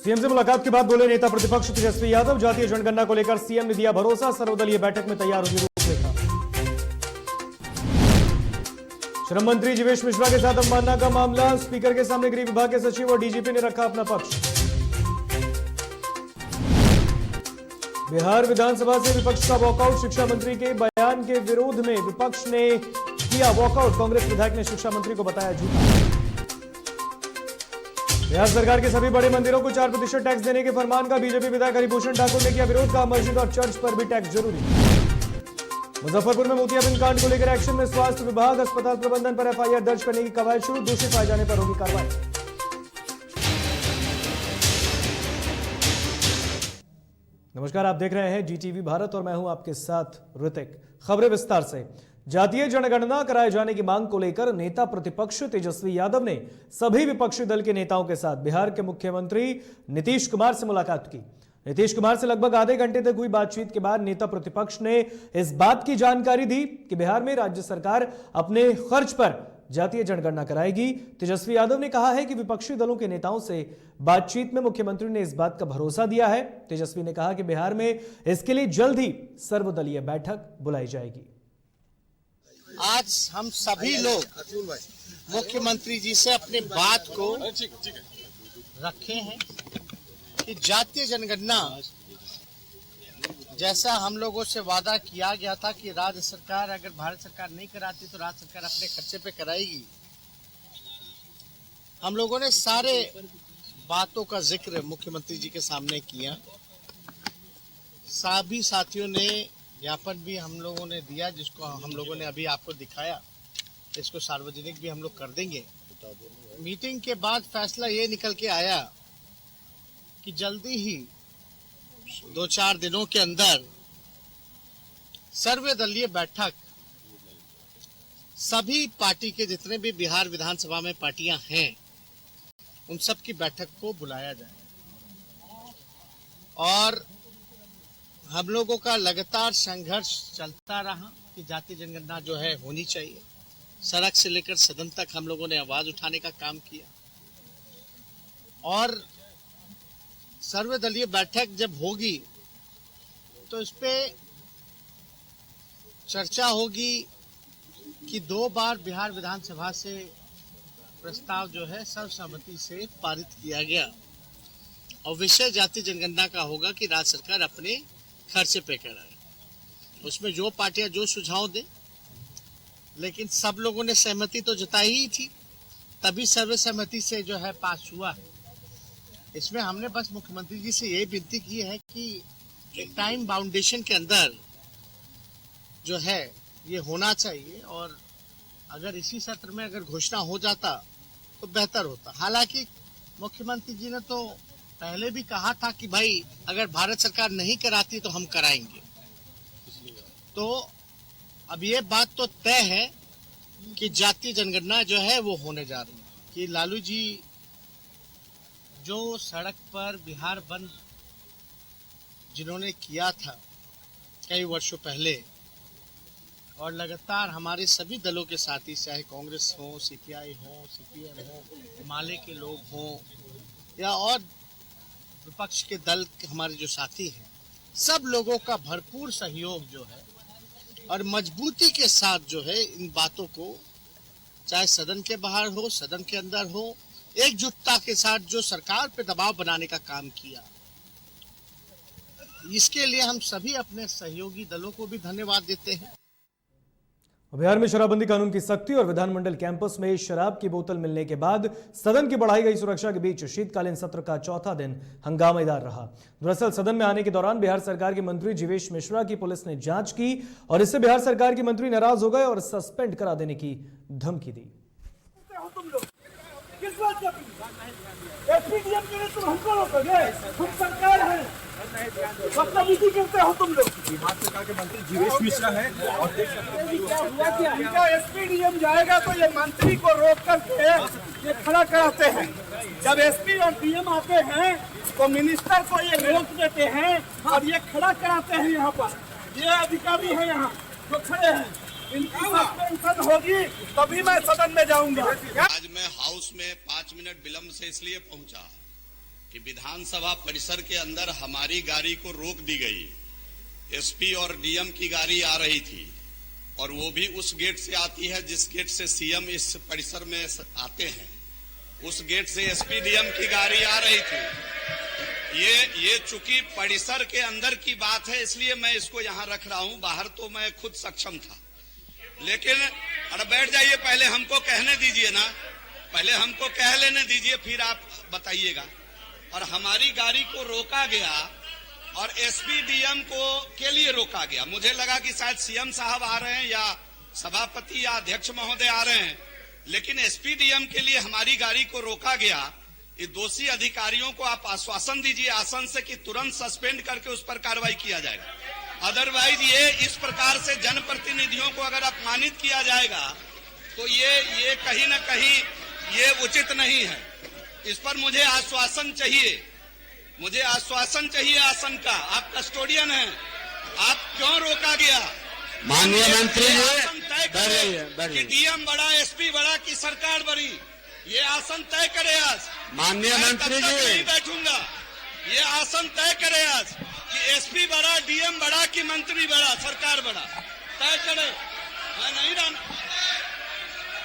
CM से मुलाकात के बाद बोले नेता प्रतिपक्ष तेजस्वी यादव, जातीय जनगणना को लेकर सीएम ने दिया भरोसा, सर्वदलीय बैठक में तैयार होगी रूपरेखा। श्रम मंत्री जीवेश मिश्रा के साथ अवमानना का मामला, स्पीकर के सामने गृह विभाग के सचिव और डीजीपी ने रखा अपना पक्ष। बिहार विधानसभा से विपक्ष का वॉकआउट, शिक्षा मंत्री के बयान के विरोध में विपक्ष ने किया वॉकआउट, कांग्रेस विधायक ने शिक्षा मंत्री को बताया झूठा। बिहार सरकार के सभी बड़े मंदिरों को 4% टैक्स देने के फरमान का बीजेपी विधायक हरिभूषण ठाकुर ने किया विरोध, का मस्जिद और चर्च पर भी टैक्स जरूरी। मुजफ्फरपुर में मोतियाबिंद कांड को लेकर एक्शन में स्वास्थ्य विभाग, अस्पताल प्रबंधन पर एफआईआर दर्ज करने की कवायद शुरू, दोषी पाए जाने पर होगी कार्रवाई। नमस्कार, आप देख रहे हैं जीटीवी भारत और मैं हूं आपके साथ ऋतिक। खबरें विस्तार से। जातीय जनगणना कराए जाने की मांग को लेकर नेता प्रतिपक्ष तेजस्वी यादव ने सभी विपक्षी दल के नेताओं के साथ बिहार के मुख्यमंत्री नीतीश कुमार से मुलाकात की। नीतीश कुमार से लगभग आधे घंटे तक हुई बातचीत के बाद नेता प्रतिपक्ष ने इस बात की जानकारी दी कि बिहार में राज्य सरकार अपने खर्च पर जातीय जनगणना कराएगी। तेजस्वी यादव ने कहा है कि विपक्षी दलों के नेताओं से बातचीत में मुख्यमंत्री ने इस बात का भरोसा दिया है। तेजस्वी ने कहा कि बिहार में इसके लिए जल्द ही सर्वदलीय बैठक बुलाई जाएगी। आज हम सभी लोग मुख्यमंत्री जी से अपनी बात को रखे हैं कि जातीय जनगणना जैसा हम लोगों से वादा किया गया था कि राज्य सरकार, अगर भारत सरकार नहीं कराती तो राज्य सरकार अपने खर्चे पे कराएगी। हम लोगों ने सारे बातों का जिक्र मुख्यमंत्री जी के सामने किया। सभी साथियों ने ज्ञापन भी हम लोगों ने दिया, जिसको हम लोगों ने अभी आपको दिखाया। इसको सार्वजनिक भी हम लोग कर देंगे। मीटिंग के बाद फैसला ये निकल के आया कि जल्दी ही 2-4 दिनों के अंदर सर्वदलीय बैठक, सभी पार्टी के जितने भी बिहार विधानसभा में पार्टियां हैं उन सब की बैठक को बुलाया जाए। और हम लोगों का लगातार संघर्ष चलता रहा कि जातीय जनगणना जो है होनी चाहिए। सड़क से लेकर सदन तक हम लोगों ने आवाज उठाने का काम किया और सर्वदलीय बैठक जब होगी तो इस पे चर्चा होगी कि 2 बार बिहार विधानसभा से प्रस्ताव जो है सर्वसम्मति से पारित किया गया और विषय जातीय जनगणना का होगा कि राज्य सरकार अपने खर्चे पे कराए। उसमें जो पार्टियां जो सुझाव दे, लेकिन सब लोगों ने सहमति तो जताई ही थी, तभी सर्वसम्मति से जो है पास हुआ है। इसमें हमने बस मुख्यमंत्री जी से ये विनती की है कि एक टाइम बाउंडेशन के अंदर जो है ये होना चाहिए और अगर इसी सत्र में अगर घोषणा हो जाता तो बेहतर होता। हालांकि मुख्यमंत्री जी ने तो पहले भी कहा था कि भाई अगर भारत सरकार नहीं कराती तो हम कराएंगे। तो अब ये बात तो तय है कि जातीय जनगणना जो है वो होने जा रही है। कि लालू जी जो सड़क पर बिहार बंद जिन्होंने किया था कई वर्षों पहले और लगातार हमारे सभी दलों के साथी, चाहे कांग्रेस हो, सीपीआई हो, सीपीएम हो, माले के लोग हों या और विपक्ष के दल हमारे जो साथी हैं, सब लोगों का भरपूर सहयोग जो है और मजबूती के साथ जो है इन बातों को, चाहे सदन के बाहर हो, सदन के अंदर हो, एकजुटता के साथ जो सरकार पे दबाव बनाने का काम किया, इसके लिए हम सभी अपने सहयोगी दलों को भी धन्यवाद देते हैं। बिहार में शराबबंदी कानून की सख्ती और विधानमंडल कैंपस में शराब की बोतल मिलने के बाद सदन की बढ़ाई गई सुरक्षा के बीच शीतकालीन सत्र का चौथा दिन हंगामेदार रहा। दरअसल सदन में आने के दौरान बिहार सरकार के मंत्री जीवेश मिश्रा की पुलिस ने जांच की और इससे बिहार सरकार के मंत्री नाराज हो गए और सस्पेंड करा देने की धमकी दी। बदतमीजी करते हो तुम लोग। बिहार सरकार के मंत्री जीवेश मिश्रा है और देख सकते हैं क्या हुआ कि इनका एसपीडीएम जाएगा तो ये मंत्री को रोक करके ये खड़ा कराते हैं। जब एसपी और डीएम आते हैं तो मिनिस्टर को ये रोक देते हैं और ये खड़ा कराते हैं। यहाँ पर ये अधिकारी है यहाँ जो खड़े हैं, इनकी सस्पेंशन होगी तभी मैं सदन में जाऊंगा। आज मैं हाउस में 5 मिनट विलम्ब से इसलिए पहुंचा कि विधानसभा परिसर के अंदर हमारी गाड़ी को रोक दी गई। एसपी और डीएम की गाड़ी आ रही थी और वो भी उस गेट से आती है जिस गेट से सीएम इस परिसर में आते हैं। उस गेट से एसपी डीएम की गाड़ी आ रही थी। ये चूंकि परिसर के अंदर की बात है इसलिए मैं इसको यहाँ रख रहा हूँ। बाहर तो मैं खुद सक्षम था, लेकिन अरे बैठ जाइए, पहले हमको कहने दीजिए ना, पहले हमको कह लेने दीजिए, फिर आप बताइएगा। और हमारी गाड़ी को रोका गया और एसपी डीएम को के लिए रोका गया। मुझे लगा कि शायद सीएम साहब आ रहे हैं या सभापति या अध्यक्ष महोदय आ रहे हैं, लेकिन एसपी डीएम के लिए हमारी गाड़ी को रोका गया। ये दोषी अधिकारियों को आप आश्वासन दीजिए आसन से कि तुरंत सस्पेंड करके उस पर कार्रवाई किया जाएगा। अदरवाइज ये इस प्रकार से जनप्रतिनिधियों को अगर अपमानित किया जाएगा तो ये कहीं न कहीं ये उचित नहीं है। इस पर मुझे आश्वासन चाहिए, मुझे आश्वासन चाहिए आसन का। आप कस्टोडियन हैं, आप क्यों रोका गया? माननीय मंत्री जी, डीएम बड़ा, एसपी बड़ा कि सरकार बड़ी, ये आसन तय करे आज। माननीय मंत्री जी, नहीं बैठूंगा, ये आसन तय करे आज कि एसपी बड़ा, डीएम बड़ा कि मंत्री बड़ा, सरकार बड़ा, तय करे। मैं नहीं रहना,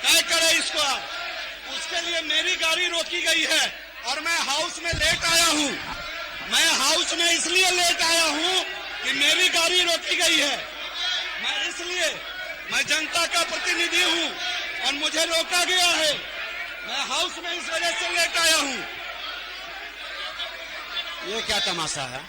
तय करे इसको आप। उसके लिए मेरी गाड़ी रोकी गई है और मैं हाउस में लेट आया हूँ। मैं हाउस में इसलिए लेट आया हूँ कि मेरी गाड़ी रोकी गई है। मैं जनता का प्रतिनिधि हूँ और मुझे रोका गया है। मैं हाउस में इस वजह से लेट आया हूँ। ये क्या तमाशा है?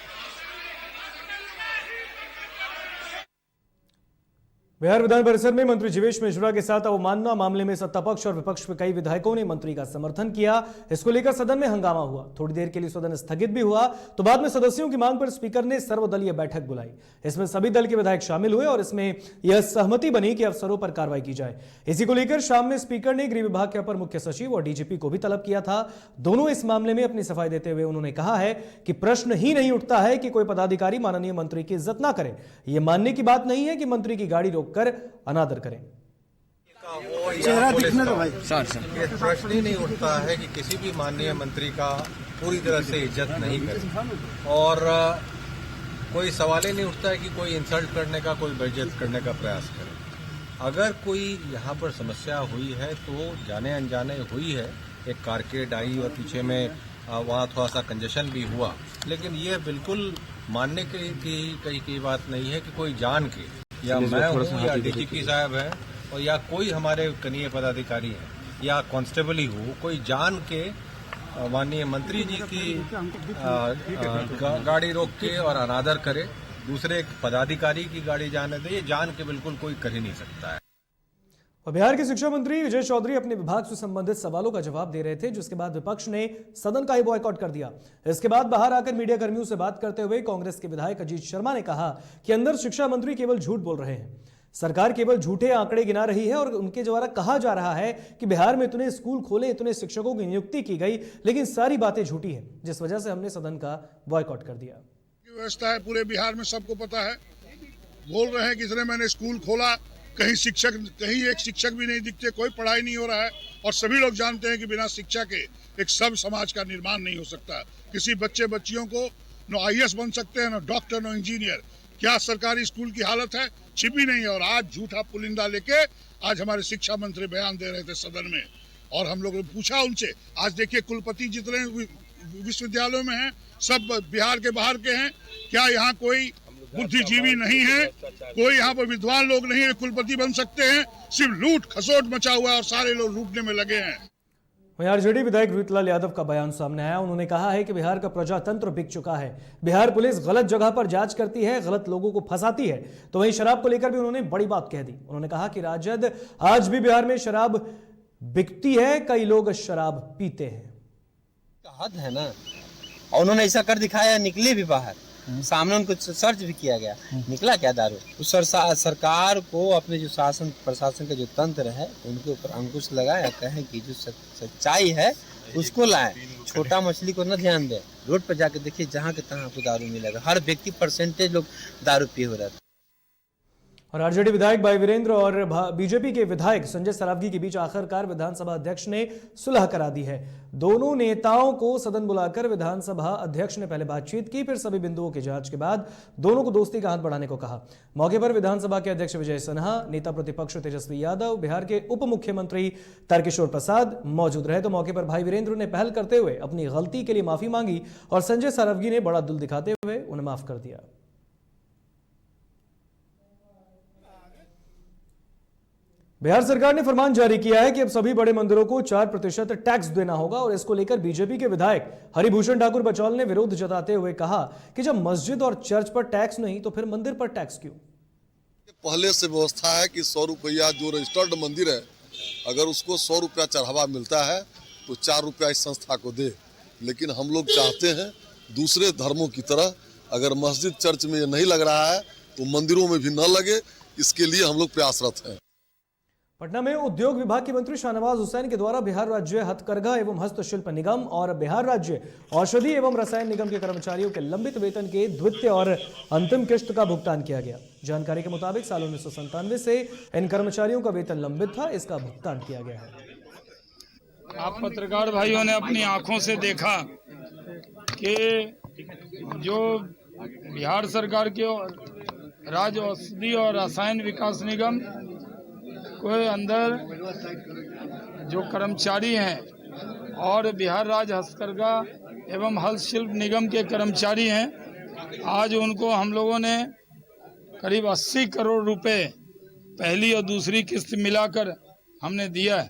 बिहार विधान परिषद में मंत्री जीवेश मिश्रा के साथ अवमानना मामले में सत्तापक्ष और विपक्ष में कई विधायकों ने मंत्री का समर्थन किया। इसको लेकर सदन में हंगामा हुआ। थोड़ी देर के लिए सदन स्थगित भी हुआ, तो बाद में सदस्यों की मांग पर स्पीकर ने सर्वदलीय बैठक बुलाई। इसमें सभी दल के विधायक शामिल हुए और इसमें यह सहमति बनी कि अफसरों पर कार्रवाई की जाए। इसी को लेकर शाम में स्पीकर ने गृह विभाग के अपर मुख्य सचिव और डीजीपी को भी तलब किया था। दोनों इस मामले में अपनी सफाई देते हुए उन्होंने कहा है कि प्रश्न ही नहीं उठता है कि कोई पदाधिकारी माननीय मंत्री की इज्जत ना करे। यह मानने की बात नहीं है कि मंत्री की गाड़ी रोककर अनादर करें। चेहरा दिखने दो भाई। ये प्रश्न ही नहीं उठता है कि किसी भी माननीय मंत्री का पूरी तरह से इज्जत नहीं करे और कोई सवाल ही नहीं उठता है कि कोई इंसल्ट करने का, कोई बेइज्जत करने का प्रयास करे। अगर कोई यहाँ पर समस्या हुई है तो जाने अनजाने हुई है। एक कारकेड आई और पीछे में वहाँ थोड़ा सा कंजेशन भी हुआ, लेकिन ये बिल्कुल मानने की बात नहीं है कि कोई जान के, या मैं हूँ या डीजीपी साहब है और या कोई हमारे कनीय पदाधिकारी है या कांस्टेबल ही हो, कोई जान के माननीय मंत्री जी की गाड़ी रोक के और अनादर करे, दूसरे पदाधिकारी की गाड़ी जाने दे, ये जान के बिल्कुल कोई कर ही नहीं सकता है। और बिहार के शिक्षा मंत्री विजय चौधरी अपने विभाग से संबंधित सवालों का जवाब दे रहे थे, जिसके बाद विपक्ष ने सदन का ही बॉयकॉट कर दिया। इसके बाद बाहर आकर मीडिया कर्मियों से बात करते हुए कांग्रेस के विधायक अजीत शर्मा ने कहा कि अंदर शिक्षा मंत्री केवल झूठ बोल रहे हैं, सरकार केवल झूठे आंकड़े गिना रही है और उनके द्वारा कहा जा रहा है कि बिहार में इतने स्कूल खोले, इतने शिक्षकों की नियुक्ति की गई, लेकिन सारी बातें झूठी हैं, जिस वजह से हमने सदन का बॉयकॉट कर दिया। व्यवस्था है पूरे बिहार में, सबको पता है। बोल रहे हैं कि इसने मैंने स्कूल खोला, कहीं एक शिक्षक भी नहीं दिखते, कोई पढ़ाई नहीं हो रहा है और सभी लोग जानते हैं कि बिना शिक्षा के एक सब समाज का निर्माण नहीं हो सकता। किसी बच्चियों को न आईएएस बन सकते हैं, न डॉक्टर, न इंजीनियर। क्या सरकारी स्कूल की हालत है? छिपी नहीं है। और आज झूठा पुलिंदा लेके आज हमारे शिक्षा मंत्री बयान दे रहे थे सदन में और हम लोगों ने पूछा उनसे। आज देखिए कुलपति जितने विश्वविद्यालयों में हैं सब बिहार के बाहर के हैं। क्या यहाँ कोई बुद्धिजीवी नहीं है? कोई यहाँ पर विद्वान लोग नहीं है कुलपति बन सकते हैं? सिर्फ लूट खसोट मचा हुआ है और सारे लोग लूटने में लगे हैं। वहीं आरजेडी विधायक रोहितलाल यादव का बयान सामने आया। उन्होंने कहा है कि बिहार का प्रजातंत्र बिक चुका है, बिहार पुलिस गलत जगह पर जांच करती है, गलत लोगों को फंसाती है। तो वहीं शराब को लेकर भी उन्होंने बड़ी बात कह दी। उन्होंने कहा कि राजद आज भी बिहार में शराब बिकती है, कई लोग शराब पीते हैं। हद है ना। और उन्होंने ऐसा कर दिखाया, निकले भी बाहर, सामने उनको सर्च भी किया गया, निकला क्या दारू। उस सरकार को अपने जो शासन प्रशासन का जो तंत्र है उनके ऊपर अंकुश लगाए, कहें कि जो सच्चाई है उसको लाएं, छोटा मछली को न ध्यान दें। रोड पर जाके देखिए, जहाँ के तहाँ आपको दारू मिलेगा, हर व्यक्ति परसेंटेज लोग दारू पिए हो रहा है। और आरजेडी विधायक भाई वीरेंद्र और बीजेपी के विधायक संजय सरावगी के बीच आखिरकार विधानसभा अध्यक्ष ने सुलह करा दी है। दोनों नेताओं को सदन बुलाकर विधानसभा अध्यक्ष ने पहले बातचीत की, फिर सभी बिंदुओं की जांच के बाद दोनों को दोस्ती का हाथ बढ़ाने को कहा। मौके पर विधानसभा के अध्यक्ष विजय सिन्हा, नेता प्रतिपक्ष तेजस्वी यादव, बिहार के उप मुख्यमंत्री तारकिशोर प्रसाद मौजूद रहे। तो मौके पर भाई वीरेंद्र ने पहल करते हुए अपनी गलती के लिए माफी मांगी और संजय सरावगी ने बड़ा दिल दिखाते हुए उन्हें माफ कर दिया। बिहार सरकार ने फरमान जारी किया है कि अब सभी बड़े मंदिरों को 4% टैक्स देना होगा और इसको लेकर बीजेपी के विधायक हरिभूषण ठाकुर बचौल ने विरोध जताते हुए कहा कि जब मस्जिद और चर्च पर टैक्स नहीं तो फिर मंदिर पर टैक्स क्यों? पहले से व्यवस्था है कि 100 रुपया जो रजिस्टर्ड मंदिर है, अगर उसको 100 रुपया चढ़ावा मिलता है तो 4 रुपया इस संस्था को दे। लेकिन हम लोग चाहते हैं दूसरे धर्मों की तरह अगर मस्जिद चर्च में नहीं लग रहा है तो मंदिरों में भी न लगे, इसके लिए हम लोग प्रयासरत हैं। पटना में उद्योग विभाग के मंत्री शाहनवाज हुसैन के द्वारा बिहार राज्य हथकरघा एवं हस्तशिल्प निगम और बिहार राज्य औषधि एवं रसायन निगम के कर्मचारियों के लंबित वेतन के द्वितीय और अंतिम किश्त का भुगतान किया गया। जानकारी के मुताबिक साल 1997 से इन कर्मचारियों का वेतन लंबित था, इसका भुगतान किया गया है। आप पत्रकार भाइयों ने अपनी आंखों से देखा कि जो बिहार सरकार के राज्य औषधि और रसायन विकास निगम के अंदर जो कर्मचारी हैं और बिहार राज्य हस्तकरघा एवं हस्तशिल्प निगम के कर्मचारी हैं, आज उनको हम लोगों ने करीब 80 करोड़ रुपए पहली और दूसरी किस्त मिलाकर हमने दिया है।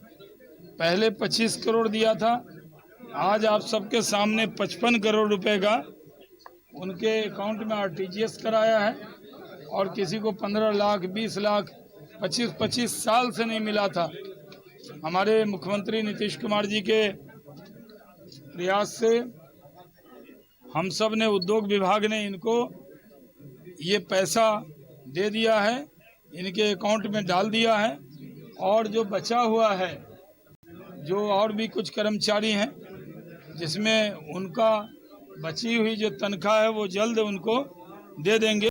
पहले 25 करोड़ दिया था, आज आप सबके सामने 55 करोड़ रुपए का उनके अकाउंट में आरटीजीएस कराया है और किसी को 15 लाख 20 लाख 25 साल से नहीं मिला था। हमारे मुख्यमंत्री नीतीश कुमार जी के प्रयास से हम सब ने, उद्योग विभाग ने इनको ये पैसा दे दिया है, इनके अकाउंट में डाल दिया है और जो बचा हुआ है, जो और भी कुछ कर्मचारी हैं जिसमें उनका बची हुई जो तनख्वाह है वो जल्द उनको दे देंगे।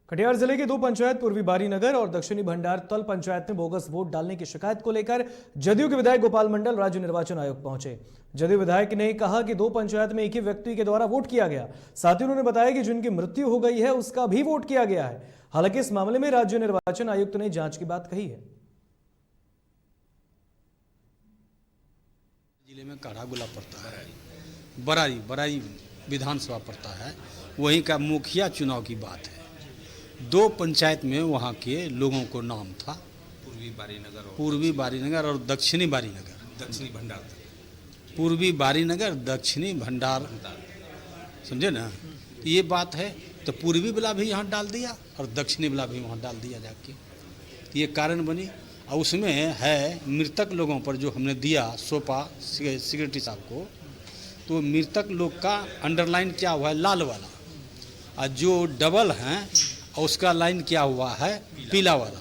कटिहार जिले के 2 पंचायत पूर्वी बारीनगर और दक्षिणी भंडारतल पंचायत में बोगस वोट डालने की शिकायत को लेकर जदयू के विधायक गोपाल मंडल राज्य निर्वाचन आयोग पहुंचे। जदयू विधायक ने कहा कि 2 पंचायत में एक ही व्यक्ति के द्वारा वोट किया गया। साथ ही उन्होंने बताया कि जिनकी मृत्यु हो गई है उसका भी वोट किया गया है। हालांकि इस मामले में राज्य निर्वाचन आयुक्त ने जांच की बात कही है। जिले में काढ़ागुला पड़ता है, बराई विधानसभा पड़ता है, वहीं का मुखिया चुनाव की बात है। 2 पंचायत में वहाँ के लोगों को नाम था पूर्वी बारीनगर और दक्षिणी बारीनगर, पूर्वी बारीनगर दक्षिणी भंडार, समझे ना? ये बात है तो पूर्वी वाला भी यहाँ डाल दिया और दक्षिणी वाला भी वहाँ डाल दिया जाके, ये कारण बनी। और उसमें है मृतक लोगों पर जो हमने दिया सौंपा सेक्रेटरी साहब को, तो मृतक लोग का अंडरलाइन क्या हुआ है, लाल वाला, और जो डबल हैं और उसका लाइन क्या हुआ है, पीला वाला।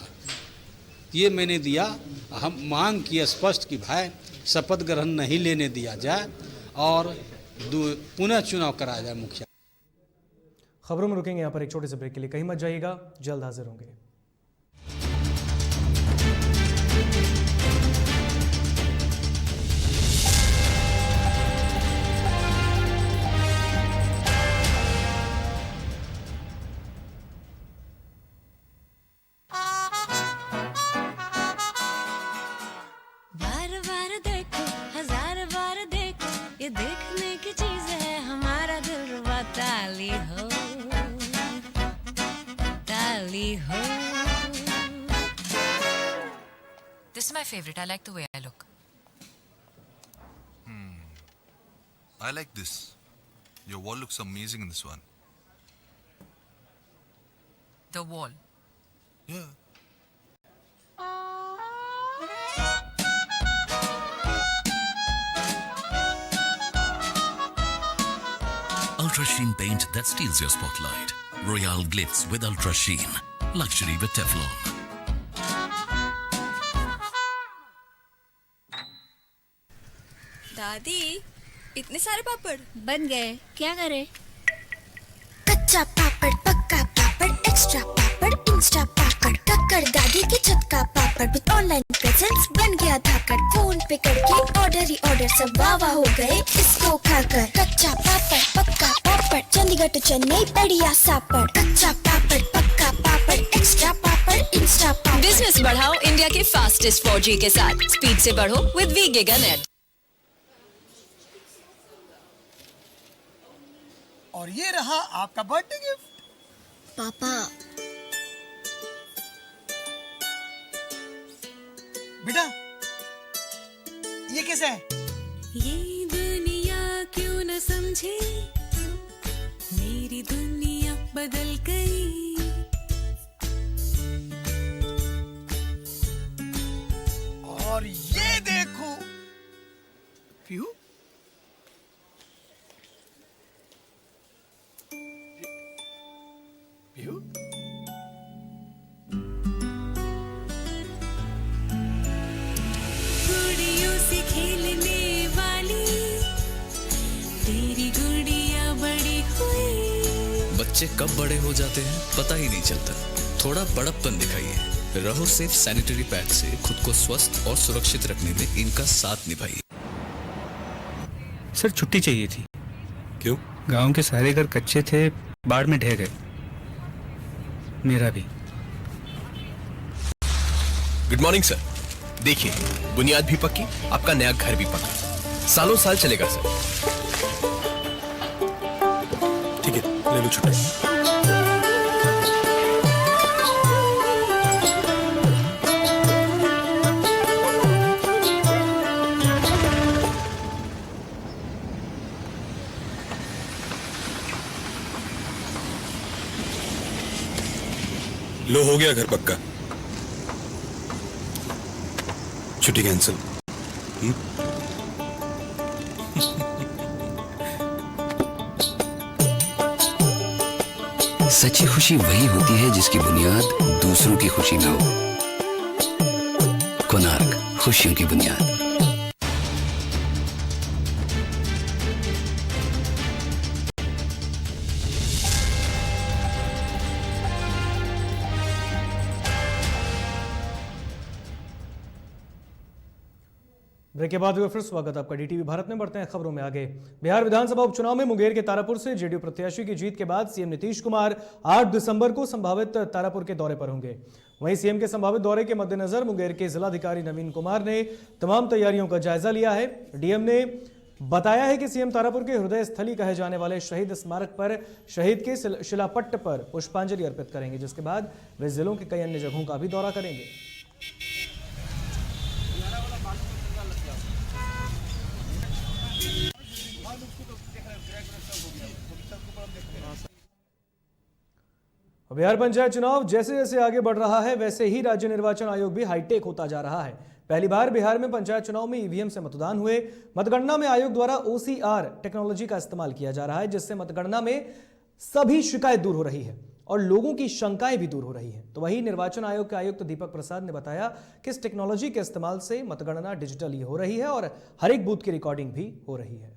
ये मैंने दिया। हम मांग की स्पष्ट कि भाई शपथ ग्रहण नहीं लेने दिया जाए और पुनः चुनाव कराया जाए मुखिया। खबरों में रुकेंगे यहाँ पर एक छोटे से ब्रेक के लिए, कहीं मत जाइएगा, जल्द हाजिर होंगे। ये देखने की चीज है, हमारा दिलरुबा ताली हो, ताली हो। This is my favorite. I like the way I look. I like this. Your wall looks amazing in this one. The wall. Yeah. Ultra Sheen paint that steals your spotlight. Royale glitz with Ultra Sheen. Luxury with Teflon. दादी, इतने सारे पापड़ बन गए, क्या करे? कच्चा पापड़, पक्का पापड़, extra पापड़, Insta पापड़, कक्कर दादी के छत का पापड़, विद ऑनलाइन प्रेजेंस बन गया धाकड़, फोन पे करके ऑर्डर ही ऑर्डर, सब वाह हो गए इसको खाकर। कच्चा पापड़ पक्का पापड़, चंडीगढ़ टू चेन्नई बढ़िया सापड़, कच्चा पापड़ पक्का पापड़, एक्स्ट्रा पापड़ इंस्टा पापड़। बिजनेस बढ़ाओ इंडिया के फास्टेस्ट 4G के साथ, स्पीड से बढ़ो विद वी गिगा नेट। और ये रहा आपका बर्थडे गिफ्ट। पापा बेटा ये कैसा है? ये दुनिया क्यों न समझे, मेरी दुनिया बदल गई। और ये देखो पीहू, पीहू गुड़ियों से खेलने वाली तेरी गुड़िया बड़ी हुई। बच्चे कब बड़े हो जाते हैं पता ही नहीं चलता। थोड़ा बड़प्पन दिखाइए। रहो सेफ सैनिटरी पैड से खुद को स्वस्थ और सुरक्षित रखने में इनका साथ निभाइए। सर छुट्टी चाहिए थी। क्यों? गांव के सारे घर कच्चे थे, बाढ़ में ढह गए। मेरा भी। Good morning sir. देखिए बुनियाद भी पक्की, आपका नया घर भी पक्का, सालों साल चलेगा सर। ठीक है ले लो छुट्टी। लो हो गया घर पक्का, छुट्टी कैंसिल। सच्ची खुशी वही होती है जिसकी बुनियाद दूसरों की खुशी में हो। कोणार्क, खुशियों की बुनियाद। ब्रेक के बाद फिर स्वागत आपका डीटीवी भारत में। बढ़ते हैं खबरों में आगे। बिहार विधानसभा उपचुनाव में मुंगेर के तारापुर से जेडीयू प्रत्याशी की जीत के बाद सीएम नीतीश कुमार 8 दिसंबर को संभावित तारापुर के दौरे पर होंगे। वहीं सीएम के संभावित दौरे के मद्देनजर मुंगेर के जिलाधिकारी नवीन कुमार ने तमाम तैयारियों का जायजा लिया है। डीएम ने बताया है कि सीएम तारापुर के हृदय स्थली कहे जाने वाले शहीद स्मारक पर शहीद के शिलापट्ट पर पुष्पांजलि अर्पित करेंगे, जिसके बाद वे जिलों के कई अन्य जगहों का भी दौरा करेंगे। बिहार पंचायत चुनाव जैसे जैसे आगे बढ़ रहा है वैसे ही राज्य निर्वाचन आयोग भी हाईटेक होता जा रहा है। पहली बार बिहार में पंचायत चुनाव में ईवीएम से मतदान हुए। मतगणना में आयोग द्वारा OCR टेक्नोलॉजी का इस्तेमाल किया जा रहा है, जिससे मतगणना में सभी शिकायत दूर हो रही है और लोगों की शंकाएं भी दूर हो रही हैं। तो वही निर्वाचन आयोग के आयुक्त दीपक प्रसाद ने बताया कि इस टेक्नोलॉजी के इस्तेमाल से मतगणना डिजिटली हो रही है और हर एक बूथ की रिकॉर्डिंग भी हो रही है।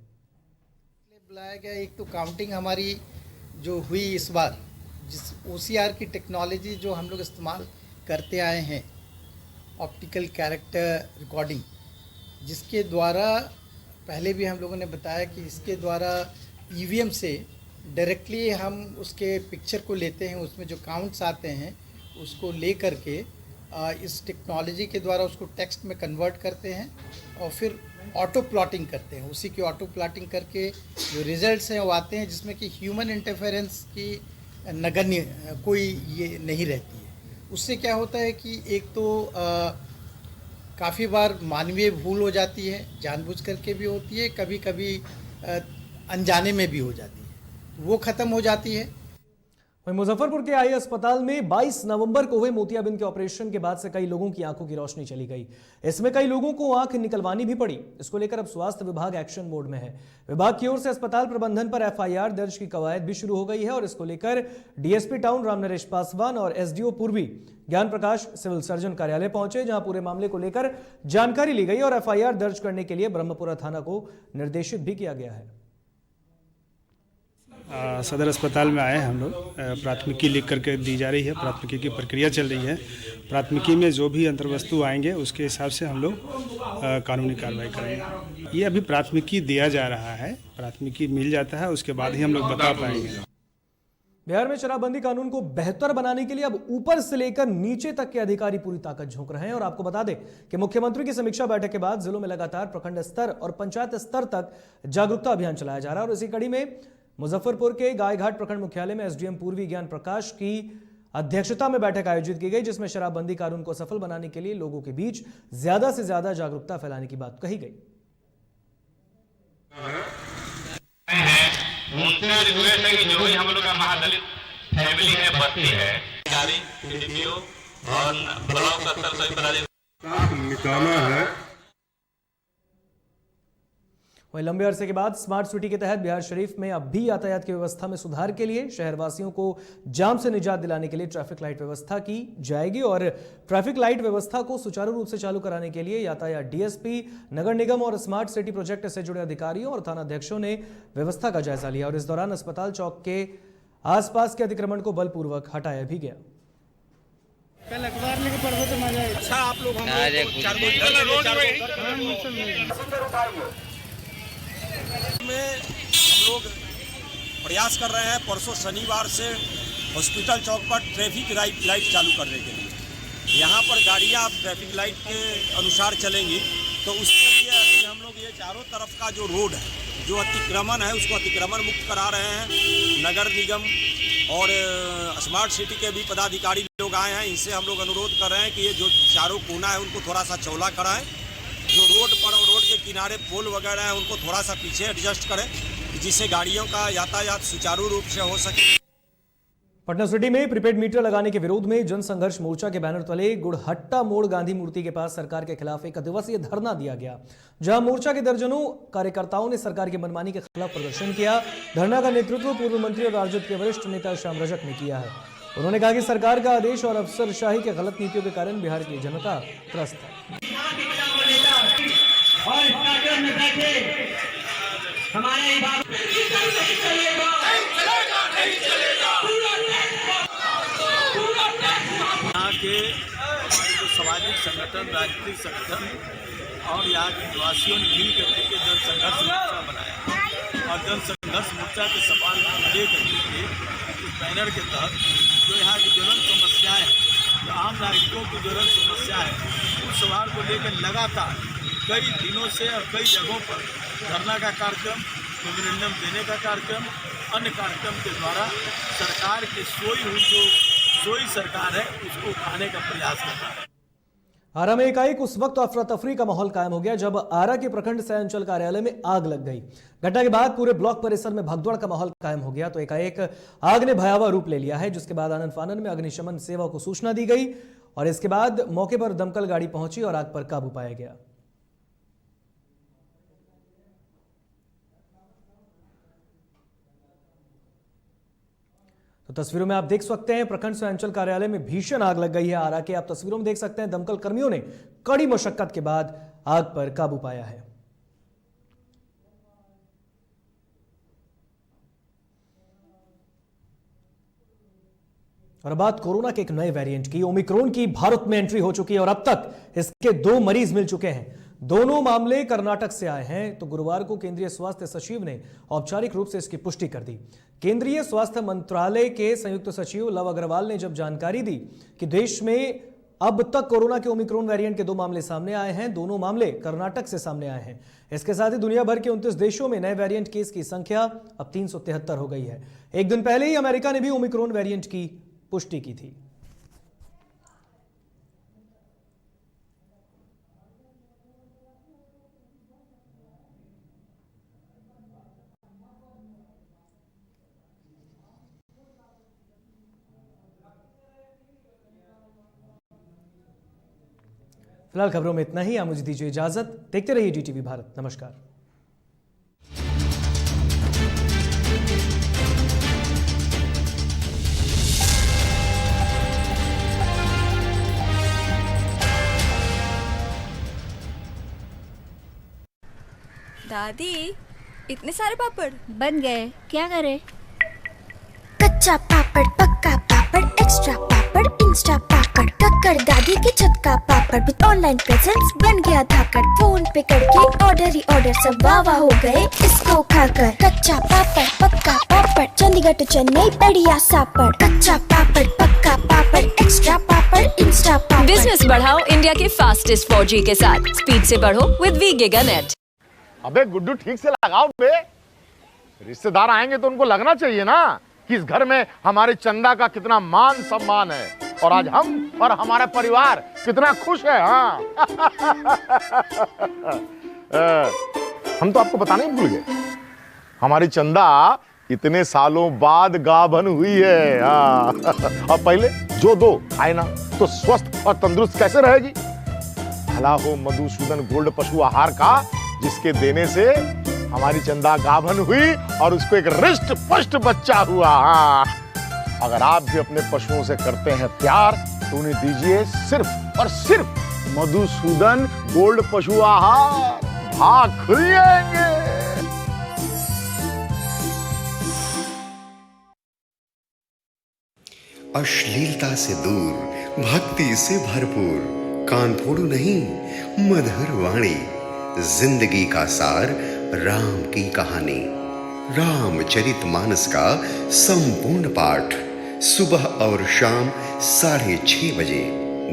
बुलाया गया एक तो काउंटिंग हमारी जो हुई इस बार, जिस OCR की टेक्नोलॉजी जो हम लोग इस्तेमाल करते आए हैं, ऑप्टिकल कैरेक्टर रिकॉर्डिंग, जिसके द्वारा पहले भी हम लोगों ने बताया कि इसके द्वारा ईवीएम से डायरेक्टली हम उसके पिक्चर को लेते हैं, उसमें जो काउंट्स आते हैं उसको ले करके इस टेक्नोलॉजी के द्वारा उसको टेक्स्ट में कन्वर्ट करते हैं और फिर ऑटो प्लॉटिंग करते हैं। उसी की ऑटो प्लॉटिंग करके जो रिजल्ट्स हैं वो आते हैं, जिसमें कि ह्यूमन इंटरफेरेंस की नगण्य कोई ये नहीं रहती है। उससे क्या होता है कि एक तो काफ़ी बार मानवीय भूल हो जाती है, जानबूझ करके भी होती है, कभी कभी अनजाने में भी हो जाती है, वो ख़त्म हो जाती है। वहीं मुजफ्फरपुर के आई अस्पताल में 22 नवंबर को हुए मोतियाबिंद के ऑपरेशन के बाद से कई लोगों की आंखों की रोशनी चली गई। इसमें कई लोगों को आंख निकलवानी भी पड़ी। इसको लेकर अब स्वास्थ्य विभाग एक्शन मोड में है। विभाग की ओर से अस्पताल प्रबंधन पर FIR दर्ज की कवायद भी शुरू हो गई है और इसको लेकर DSP टाउन रामनरेश पासवान और SDO पूर्वी ज्ञान प्रकाश सिविल सर्जन कार्यालय पहुंचे, जहां पूरे मामले को लेकर जानकारी ली गई और FIR दर्ज करने के लिए ब्रह्मपुरा थाना को निर्देशित भी किया गया है। सदर अस्पताल में आए हम लोग। प्राथमिकी लिख करके दी जा रही है, प्राथमिकी की प्रक्रिया चल रही है। प्राथमिकी में जो भी अंतर्वस्तु आएंगे उसके हिसाब से हम लोग कानूनी कार्रवाई करेंगे। ये अभी प्राथमिकी दिया जा रहा है, प्राथमिकी मिल जाता है उसके बाद ही हम लोग बता पाएंगे। बिहार में शराबबंदी कानून को बेहतर बनाने के लिए अब ऊपर से लेकर नीचे तक के अधिकारी पूरी ताकत झोंक रहे हैं। और आपको बता दें कि मुख्यमंत्री की समीक्षा बैठक के बाद जिलों में लगातार प्रखंड स्तर और पंचायत स्तर तक जागरूकता अभियान चलाया जा रहा है। और इसी कड़ी में मुजफ्फरपुर के गायघाट प्रखंड मुख्यालय में एसडीएम पूर्वी ज्ञान प्रकाश की अध्यक्षता में बैठक आयोजित की गई, जिसमें शराबबंदी कानून को सफल बनाने के लिए लोगों के बीच ज्यादा से ज्यादा जागरूकता फैलाने की बात कही गई। उनसे रिक्वेस्ट है कि जो भी हम लोग का महादलित फैमिली है, बस्ती है, अधिकारी, पीडीपीओ और ब्लॉक स्तर सभी पदाधिकारी निकाला है। वहीं लंबे अरसे के बाद स्मार्ट सिटी के तहत बिहार शरीफ में अब भी यातायात की व्यवस्था में सुधार के लिए शहरवासियों को जाम से निजात दिलाने के लिए ट्रैफिक लाइट व्यवस्था की जाएगी। और ट्रैफिक लाइट व्यवस्था को सुचारू रूप से चालू कराने के लिए यातायात डीएसपी, नगर निगम और स्मार्ट सिटी प्रोजेक्ट से जुड़े अधिकारियों और थानाध्यक्षों ने व्यवस्था का जायजा लिया। और इस दौरान अस्पताल चौक के आसपास के अतिक्रमण को बलपूर्वक हटाया भी गया। कल अखबार में पढ़ो तो मजा आएगा। अच्छा आप लोग में हम लोग प्रयास कर रहे हैं परसों शनिवार से हॉस्पिटल चौक पर ट्रैफिक लाइट चालू करने के लिए। यहाँ पर गाड़ियाँ ट्रैफिक लाइट के अनुसार चलेंगी, तो उसके लिए अभी हम लोग ये चारों तरफ का जो रोड है, जो अतिक्रमण है, उसको अतिक्रमण मुक्त करा रहे हैं। नगर निगम और स्मार्ट सिटी के भी पदाधिकारी लोग आए हैं। इनसे हम लोग अनुरोध कर रहे हैं कि ये जो चारों कोना है उनको थोड़ा सा चौड़ा कराएं। जो रोड पर और रोड के किनारे पोल वगैरह है उनको थोड़ा सा पीछे एडजस्ट करें, जिससे गाड़ियों का यातायात सुचारू रूप से हो सके। पटना सिटी में प्रीपेड मीटर लगाने के विरोध में जनसंघर्ष मोर्चा के बैनर तले गुड़हट्टा मोड़ गांधी मूर्ति के पास सरकार के खिलाफ एक दिवसीय धरना दिया गया, जहां मोर्चा के दर्जनों कार्यकर्ताओं ने सरकार की मनमानी के खिलाफ प्रदर्शन किया। धरना का नेतृत्व पूर्व मंत्री और राजद के वरिष्ठ नेता श्याम रजक ने किया है। उन्होंने कहा कि सरकार का आदेश और अफसरशाही के गलत नीतियों के कारण बिहार की जनता त्रस्त है। यहाँ के जो सामाजिक संगठन, राजनीतिक संगठन और यहाँ के निवासियों ने मिल करके के जनसंघर्ष मोर्चा बनाया और जनसंघर्ष मोर्चा के सवाल को लेकर के इस बैनर के तहत जो यहाँ की ज्वलन समस्याएं हैं, जो आम नागरिकों की ज्वलन समस्या है, उस सवाल को लेकर लगातार कई दिनों से और कई जगहों पर धरना का कार्यक्रम, मेमोरेंडम देने का कार्यक्रम, अन्य कार्यक्रम के द्वारा सरकार की सोई सरकार है उसको उठाने का प्रयास कर रहा है। आरा में एकाएक उस वक्त अफरा तफरी का माहौल कायम हो गया जब आरा के प्रखंड सह अंचल कार्यालय में आग लग गई। घटना के बाद पूरे ब्लॉक परिसर में भगदड़ का माहौल कायम हो गया, तो एकाएक आग ने भयावह रूप ले लिया है, जिसके बाद आनन फानन में अग्निशमन सेवा को सूचना दी गई और इसके बाद मौके पर दमकल गाड़ी पहुंची और आग पर काबू पाया गया। तो तस्वीरों में आप देख सकते हैं प्रखंड सह अंचल कार्यालय में भीषण आग लग गई है आरा के। आप तस्वीरों में देख सकते हैं दमकल कर्मियों ने कड़ी मशक्कत के बाद आग पर काबू पाया है। और अब बात कोरोना के एक नए वेरिएंट की। ओमिक्रॉन की भारत में एंट्री हो चुकी है और अब तक इसके 2 मरीज मिल चुके हैं। दोनों मामले कर्नाटक से आए हैं। तो गुरुवार को केंद्रीय स्वास्थ्य सचिव ने औपचारिक रूप से इसकी पुष्टि कर दी। केंद्रीय स्वास्थ्य मंत्रालय के संयुक्त सचिव लव अग्रवाल ने जब जानकारी दी कि देश में अब तक कोरोना के ओमिक्रॉन वेरिएंट के 2 मामले सामने आए हैं, दोनों मामले कर्नाटक से सामने आए हैं। इसके साथ ही दुनिया भर के 29 देशों में नए वेरिएंट केस की संख्या अब 373 हो गई है। एक दिन पहले ही अमेरिका ने भी ओमिक्रॉन वेरिएंट की पुष्टि की थी। फिलहाल खबरों में इतना ही। आप मुझे दीजिए इजाजत। देखते रहिए जीटीवी भारत। नमस्कार। दादी, इतने सारे पापड़ बन गए, क्या करें? कच्चा पापड़, पक्का पापड़, एक्स्ट्रा पापड़, इंस्टा पापड़, कक्कर दादी के छत का पापड़ विद ऑनलाइन प्रेजेंस बन गया धाकड़। फोन पे करके ऑर्डर ही ऑर्डर सब वाह हो गए इसको खाकर। कच्चा पापड़, पक्का पापड़, चंडीगढ़ टू चेन्नई बढ़िया सापड़। कच्चा पापड़, पक्का पापड़, एक्स्ट्रा पापड़, इंस्टा पापड़। बिजनेस बढ़ाओ इंडिया के फास्टेस्ट 4G के साथ। स्पीड से बढ़ो विद वी गिगानेट। अबे गुड्डू ठीक से लगाओ बे, रिश्तेदार आएंगे तो उनको लगना चाहिए ना कि इस घर में हमारे चंदा का कितना मान सम्मान है और आज हम और हमारा परिवार कितना खुश है। हाँ हम तो आपको बताना ही भूल गए, हमारी चंदा इतने सालों बाद गाभन हुई है। हाँ अब पहले जो दो खाए ना तो स्वस्थ और तंदुरुस्त कैसे रहेगी। भला हो मधुसूदन गोल्ड पशु आहार का, जिसके देने से हमारी चंदा गाभन हुई और उसको एक रिष्ट पुष्ट बच्चा हुआ। हाँ अगर आप भी अपने पशुओं से करते हैं प्यार तो उन्हें दीजिए सिर्फ और सिर्फ मधुसूदन गोल्ड पशु आहार। भाग खुल जाएंगे। अश्लीलता से दूर, भक्ति से भरपूर, कान फोड़ू नहीं मधुर वाणी, जिंदगी का सार राम की कहानी। रामचरितमानस का संपूर्ण पाठ सुबह और शाम 6:30 बजे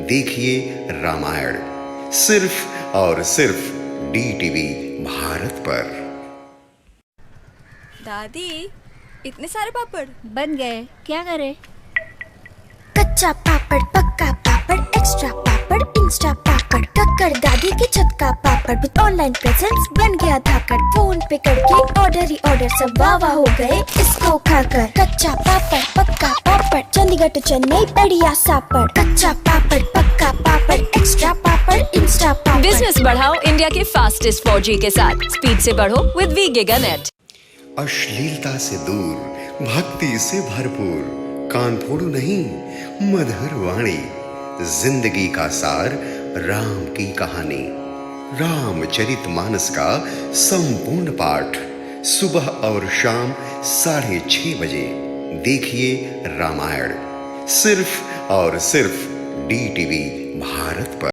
देखिए रामायण, सिर्फ और सिर्फ DTV भारत पर। दादी इतने सारे पापड़ बन गए, क्या करें? कच्चा पापड़, पक्का पापड़, एक्स्ट्रा पापड़, इंस्टा पापड़, कक्कर दादी के छत का पापड़ विद ऑनलाइन प्रेजेंस बन गया धाकड़। फोन पे करके ऑर्डर ही ऑर्डर सब वाह हो गए इसको खाकर। कच्चा पापड़, पक्का पापड़, चंडीगढ़ टू चेन्नई बढ़िया सापड़। कच्चा पापड़, पक्का पापड़, एक्स्ट्रा पापड़, इंस्टा पापड़। बिजनेस बढ़ाओ इंडिया के फास्टेस्ट 4G के साथ। स्पीड से बढ़ो विद वी गिगानेट। अश्लीलता से दूर, भक्ति से भरपूर, कान फोड़ू नहीं मधुर वाणी, जिंदगी का सार राम की कहानी। रामचरितमानस का संपूर्ण पाठ सुबह और शाम 6:30 बजे देखिए रामायण, सिर्फ और सिर्फ DTV भारत पर।